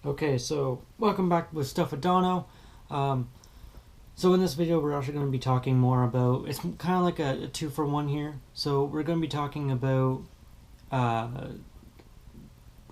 Okay, so welcome back with Stuff with Dono. So in this video, we're actually going to be talking more about, it's kind of like a two-for-one here. So we're going to be talking about, Bob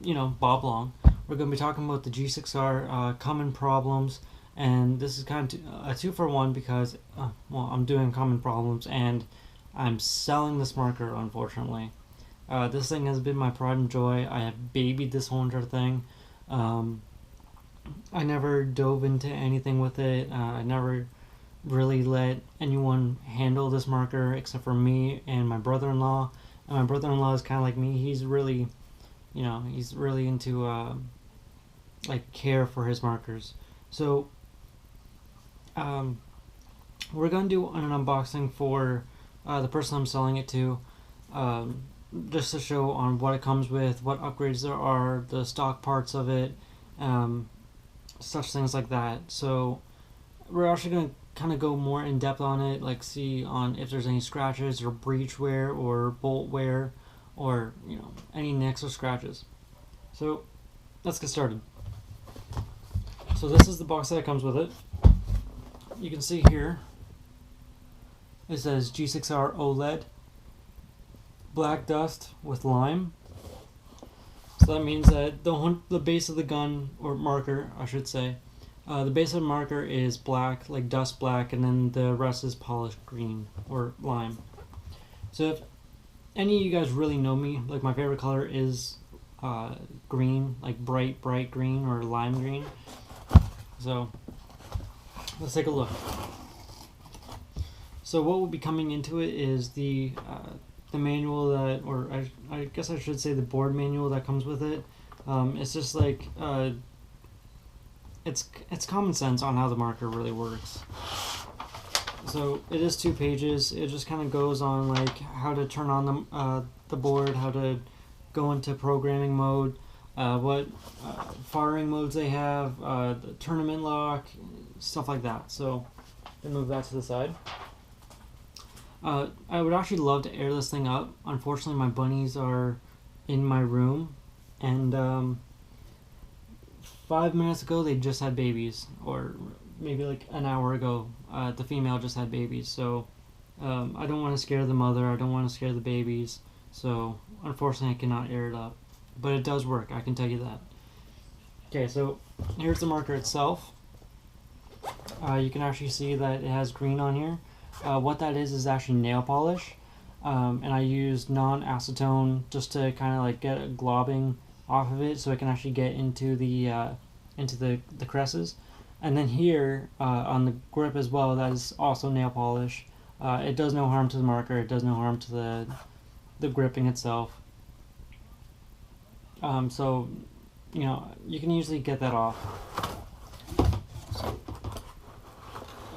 Long. We're going to be talking about the G6R common problems, and this is kind of a two-for-one because, I'm doing common problems and I'm selling this marker, unfortunately. This thing has been my pride and joy. I have babied this whole entire thing. I never dove into anything with it. I never really let anyone handle this marker except for me and my brother-in-law. And my brother-in-law is kind of like me. He's really, he's really into care for his markers. So we're gonna do an unboxing for the person I'm selling it to. Just to show on what it comes with, what upgrades there are, the stock parts of it, such things like that. So we're actually going to kind of go more in depth on it, like see on if there's any scratches or breach wear or bolt wear or any nicks or scratches. So let's get started. So this is the box that comes with it. You can see here it says G6R OLED black dust with lime. So that means that the base of the gun, or marker I should say, the base of the marker is black, like dust black, and then the rest is polished green or lime. So if any of you guys really know me, like my favorite color is green, like bright green or lime green. So let's take a look. So what will be coming into it is the manual that, or I guess I should say the board manual that comes with it. It's just like it's common sense on how the marker really works. So it is 2 pages. It just kind of goes on like how to turn on the board, how to go into programming mode, what firing modes they have, the tournament lock, stuff like that. So I'll move that to the side. I would actually love to air this thing up. Unfortunately, my bunnies are in my room, and 5 minutes ago they just had babies, or maybe like an hour ago the female just had babies. So I don't want to scare the mother, I don't want to scare the babies, so unfortunately I cannot air it up, but it does work, I can tell you that. Okay, so here's the marker itself. You can actually see that it has green on here. What that is actually nail polish, and I used non-acetone just to kind of like get a globbing off of it, so it can actually get into the creases. And then here on the grip as well, that is also nail polish. It does no harm to the marker. It does no harm to the gripping itself. So you can usually get that off. So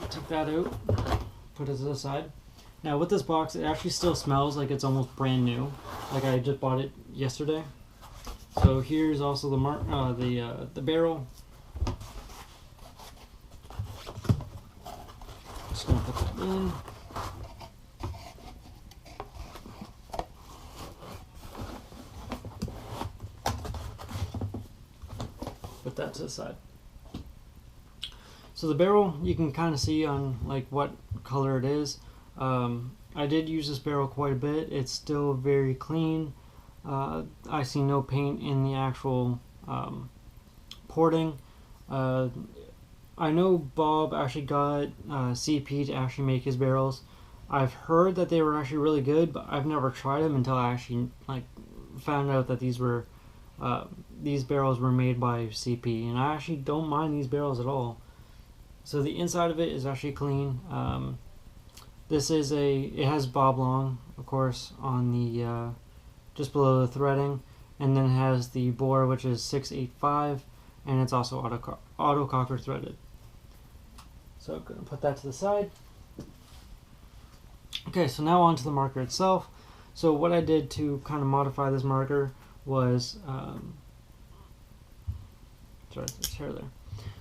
take that out. Put it to the side. Now with this box, it actually still smells like it's almost brand new, like I just bought it yesterday. So here's also the barrel. Just gonna put that in. Put that to the side. So the barrel, you can kind of see on like what color it is. I did use this barrel quite a bit. It's still very clean. I see no paint in the actual porting. I know Bob actually got CP to actually make his barrels. I've heard that they were actually really good, but I've never tried them until I actually found out that these barrels were made by CP, and I actually don't mind these barrels at all. So the inside of it is actually clean. It has Bob Long, of course, on the just below the threading, and then it has the bore, which is 685, and it's also auto cocker threaded. So I'm gonna put that to the side. Okay, so now on to the marker itself. So what I did to kind of modify this marker was, sorry, there's hair there.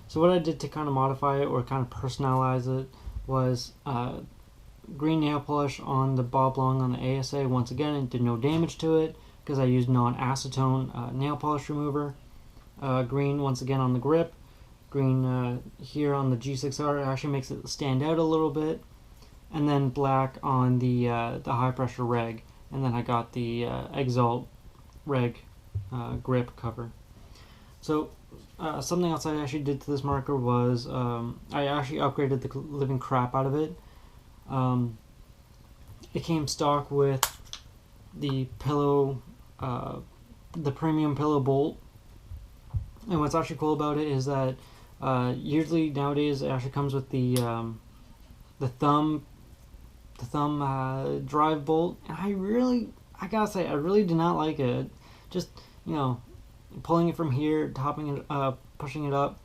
So what I did to kind of modify it or kind of personalize it was green nail polish on the Bob Long on the ASA. Once again, it did no damage to it because I used non-acetone nail polish remover. green once again on the grip, green here on the G6R. It actually makes it stand out a little bit, and then black on the high pressure reg, and then I got the Exalt reg grip cover. So something else I actually did to this marker was I actually upgraded the living crap out of it. It came stock with the pillow, the premium pillow bolt, and what's actually cool about it is that usually nowadays it actually comes with the thumb drive bolt, and I gotta say, I really do not like it. Just, pulling it from here, topping it up, pushing it up,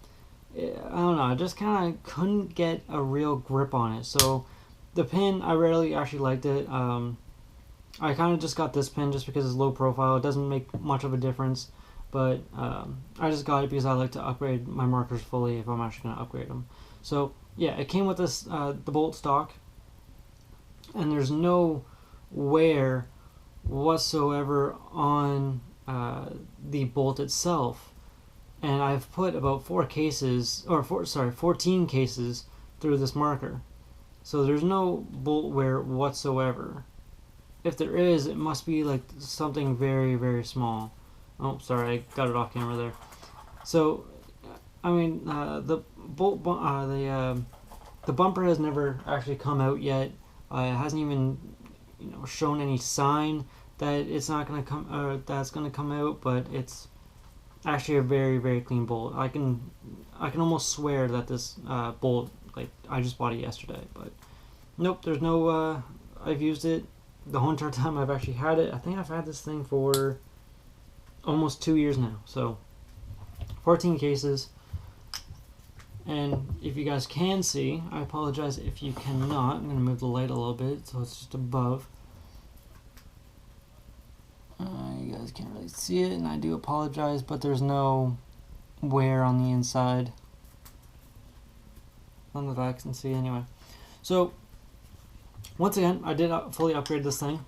I don't know, I just kind of couldn't get a real grip on it. So the pin, I rarely actually liked it. I kind of just got this pin just because it's low profile. It doesn't make much of a difference, but I just got it because I like to upgrade my markers fully if I'm actually going to upgrade them. So yeah, it came with this the bolt stock, and there's no wear whatsoever on the bolt itself. And I've put about 14 cases through this marker. So there's no bolt wear whatsoever. If there is, it must be like something very, very small. Oh, sorry, I got it off camera there. So, I mean, the bolt, the bumper has never actually come out yet. It hasn't even, shown any sign that it's not gonna come, that's gonna come out. But it's actually a very, very clean bolt. I can almost swear that this bolt, like, I just bought it yesterday. But nope, there's no. I've used it the whole entire time I've actually had it. I think I've had this thing for almost 2 years now. So 14 cases. And if you guys can see, I apologize if you cannot. I'm going to move the light a little bit so it's just above. You guys can't really see it, and I do apologize, but there's no wear on the inside. None that I can see anyway. So once again, I did fully upgrade this thing.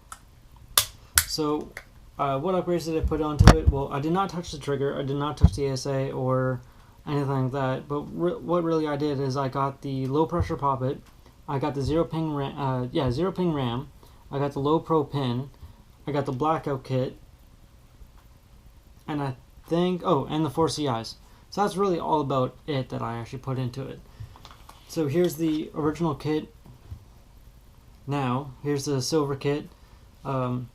So what upgrades did I put onto it? Well, I did not touch the trigger. I did not touch the ASA or anything like that. But what really I did is I got the low pressure poppet. I got the zero ping RAM. I got the low pro pin. I got the blackout kit. And I think, and the 4 CIs. So that's really all about it that I actually put into it. So here's the original kit. Now, here's the silver kit. The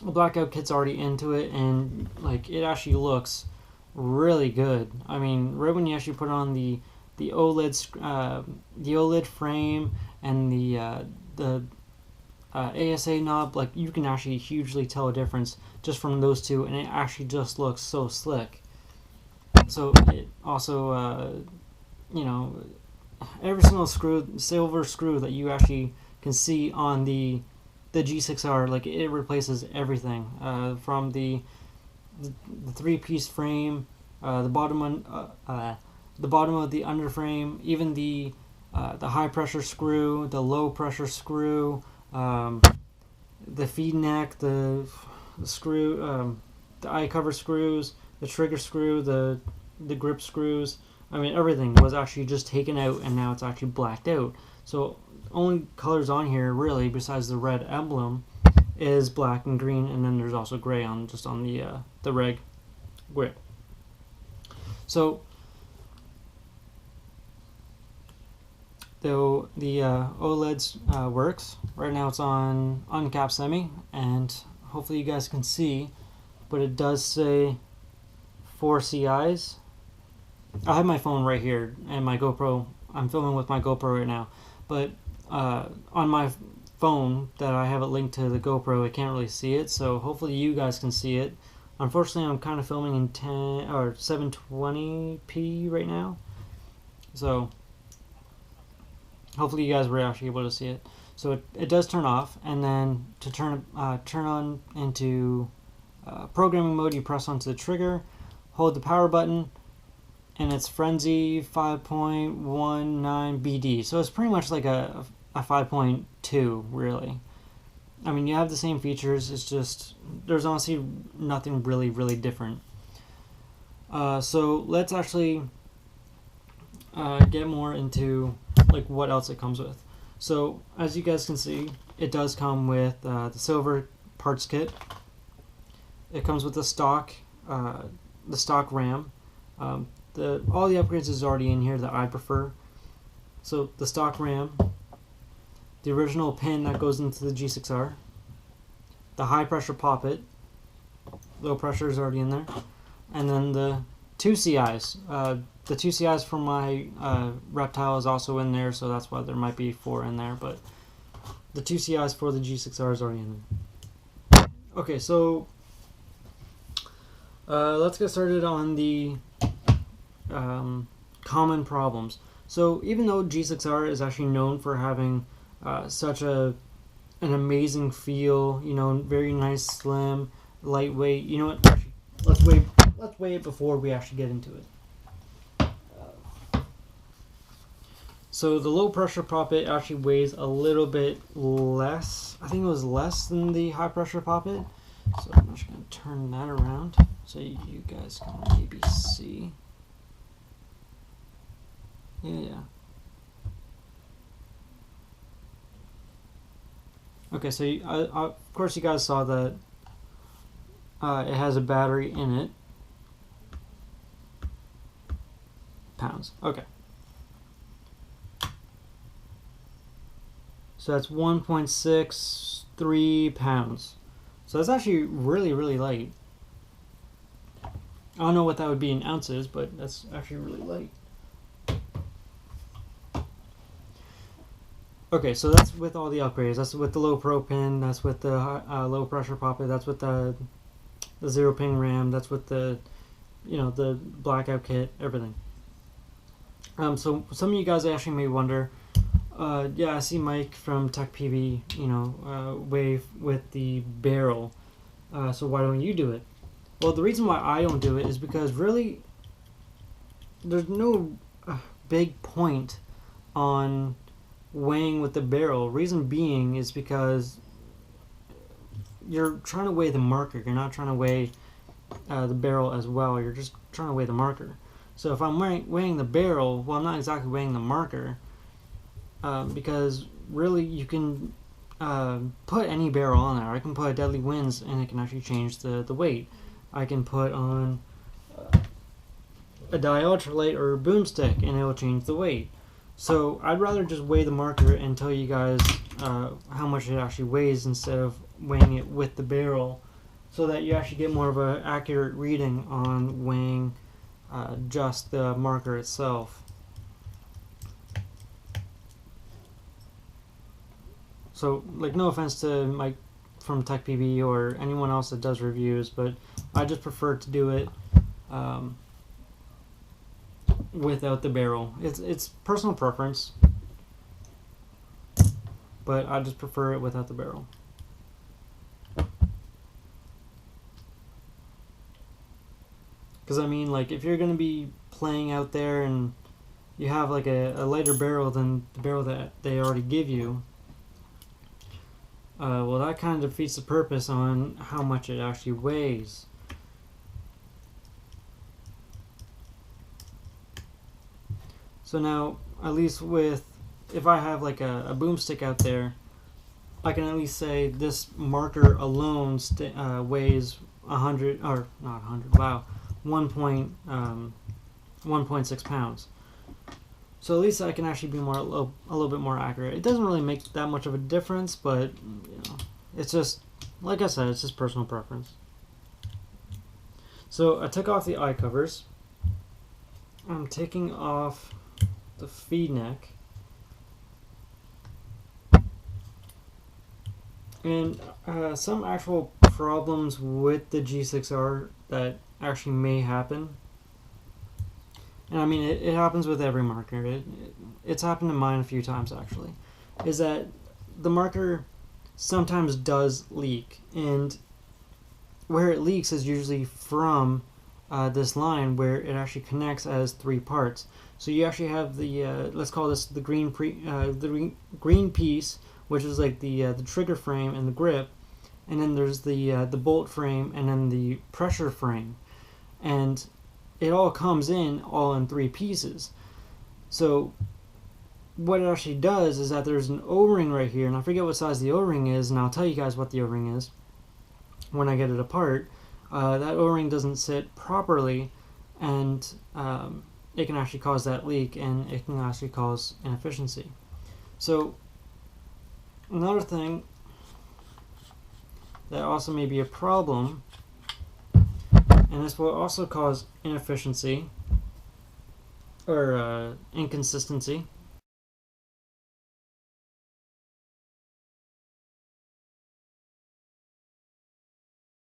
blackout kit's already into it, and like, it actually looks really good. I mean, right when you actually put on the OLED frame and the ASA knob, like, you can actually hugely tell a difference just from those two, and it actually just looks so slick. So it also, every single silver screw that you actually can see on the G6R, like, it replaces everything, from the 3-piece frame, the bottom of the underframe, even the high pressure screw, the low pressure screw, the feed neck, the screw, the eye cover screws, the trigger screw, the grip screws. I mean, everything was actually just taken out, and now it's actually blacked out. So only colors on here really, besides the red emblem, is black and green, and then there's also gray on the reg grip. So though the OLED works right now, it's on uncapped semi, and hopefully you guys can see, but it does say 4 CIs. I have my phone right here and my GoPro. I'm filming with my GoPro right now, but on my phone that I have it linked to the GoPro, I can't really see it, so hopefully you guys can see it. Unfortunately, I'm kind of filming in 720p right now, so hopefully you guys were actually able to see it. So it does turn off, and then to turn on into programming mode, you press onto the trigger, hold the power button, and it's Frenzy 5.19 BD. So it's pretty much like a 5.2, really. I mean, you have the same features, it's just, there's honestly nothing really different. So let's actually get more into like what else it comes with. So as you guys can see, it does come with the silver parts kit. It comes with the stock RAM. All the upgrades is already in here that I prefer. So the stock RAM, the original pin that goes into the G6R, the high pressure poppet, low pressure is already in there, and then the two CIs. The two CIs for my reptile is also in there, so that's why there might be 4 in there, but the two CIs for the G6R is already in there. Okay, so let's get started on the common problems. So even though G6R is actually known for having such an amazing feel, you know, very nice, slim, lightweight. You know what? Actually, let's weigh it before we actually get into it. So the low pressure poppet actually weighs a little bit less. I think it was less than the high pressure poppet. So I'm just going to turn that around so you guys can maybe see. Yeah. Okay, so of course you guys saw that it has a battery in it. Pounds. Okay. So that's 1.63 pounds. So that's actually really, really light. I don't know what that would be in ounces, but that's actually really light. Okay, so that's with all the upgrades. That's with the low pro pin. That's with the low pressure poppet. That's with the 0 ping RAM. That's with the, you know, the blackout kit. Everything. So some of you guys actually may wonder. Yeah, I see Mike from Tech PV, you know, wave with the barrel. So why don't you do it? Well, the reason why I don't do it is because really, there's no big point on weighing with the barrel. Reason being is because you're trying to weigh the marker. You're not trying to weigh the barrel as well. You're just trying to weigh the marker. So if I'm weighing the barrel, well, I'm not exactly weighing the marker. Because really you can put any barrel on there. I can put a Deadly Winds and it can actually change the weight. I can put on a diultralight or a boomstick and it will change the weight. So I'd rather just weigh the marker and tell you guys how much it actually weighs instead of weighing it with the barrel, so that you actually get more of an accurate reading on weighing just the marker itself. So, like, no offense to Mike from Tech PV or anyone else that does reviews, but I just prefer to do it without the barrel. It's personal preference, but I just prefer it without the barrel. Because, I mean, like, if you're going to be playing out there and you have, like, a lighter barrel than the barrel that they already give you, well, that kind of defeats the purpose on how much it actually weighs. So now, at least if I have like a boomstick out there, I can at least say this marker alone weighs 100, or not 100, wow, 1.6 pounds. So at least I can actually be a little bit more accurate. It doesn't really make that much of a difference, but you know, it's just, like I said, it's just personal preference. So I took off the eye covers. I'm taking off the feed neck. And some actual problems with the G6R that actually may happen. And I mean, it happens with every marker. It's happened to mine a few times, actually. Is that the marker sometimes does leak. And where it leaks is usually from this line where it actually connects as 3 parts. So you actually have the, let's call this the green piece, which is like the trigger frame and the grip. And then there's the bolt frame and then the pressure frame. And it all comes in all in 3 pieces. So what it actually does is that there's an O-ring right here, and I forget what size the O-ring is, and I'll tell you guys what the O-ring is when I get it apart. That O-ring doesn't sit properly, and it can actually cause that leak, and it can actually cause inefficiency. So another thing that also may be a problem, and this will also cause inefficiency or inconsistency,